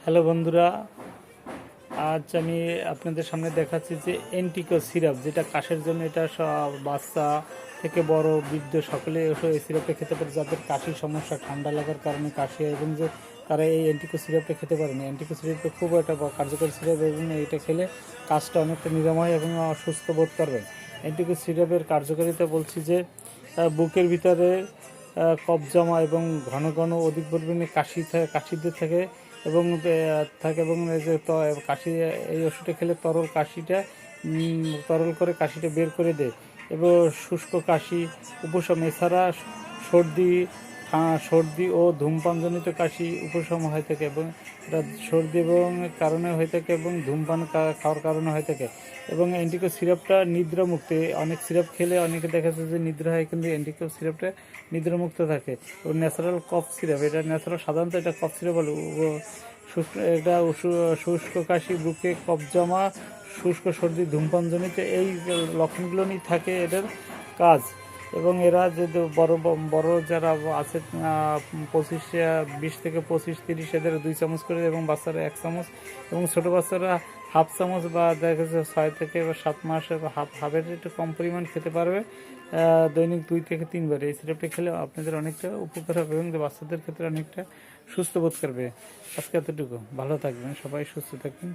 Hello বন্ধুরা, আজ আমি আপনাদের সামনে দেখাচ্ছি যে এন্টিকো সিরাপ, যেটা কাশের জন্য। এটা বাচ্চা থেকে বড় বৃদ্ধ সকলে এই সিরাপটা খেতে পারে, যাদের কাশির সমস্যা, ঠান্ডা লাগার কারণে কাশি, এবং যে তারা এই এন্টিকো সিরাপটা খেতে পারে না। এন্টিকো সিরাপটা খুব একটা কার্যকরী সিরাপ, এবং এটা খেলে কাশটা অনেকটা নিরাময় এবং সুস্থ বোধ করবেন। এন্টিকো সিরাপের কার্যকারিতা বলছি যে বুকের ভিতরে কফ জমা এবং ঘন ঘন অধিক পরিমাণে কাশিদের থাকে এবং এই যে কাশি, এই ওষুধটা খেলে তরল করে কাশিটা বের করে দেয় এবং শুষ্ক কাশি উপশম। এছাড়া সর্দি ও ধূমপানজনিত কাশি উপশম হয়ে থাকে, এবং এটা সর্দি এবং কারণে হয়ে থাকে এবং ধূমপান খাওয়ার কারণে হয়ে থাকে। এবং এন্টিকো সিরাপটা নিদ্রামুক্ত। অনেক সিরাপ খেলে অনেকে দেখা যাচ্ছে যে নিদ্রা হয়, কিন্তু এন্টিকো সিরাপটা নিদ্রামুক্ত থাকে। এবং ন্যাচারাল কফ সিরাপ, এটা ন্যাচারাল, সাধারণত এটা কফ সিরাপ বলে। এটা শুষ্ক কাশি, বুকে কফ জমা, শুষ্ক সর্দি, ধূমপানজনিত এই লক্ষণগুলো নিয়ে থাকে এদের কাজ। এবং এরা যে বড় বড় যারা আছে 20 থেকে 25-30, এদের 2 চামচ করে, এবং বাচ্চারা 1 চামচ, এবং ছোটো বাচ্চারা হাফ চামচ, বা দেখা যাচ্ছে 6 থেকে 7 মাসের হাফের একটু কম পরিমাণ খেতে পারবে। দৈনিক 2 থেকে 3 বার এই সিরাপটা খেলে আপনাদের অনেকটা উপকার হবে, এবং বাচ্চাদের ক্ষেত্রে অনেকটা সুস্থ বোধ করবে। আজকে এতটুকু। ভালো থাকবেন সবাই, সুস্থ থাকবেন।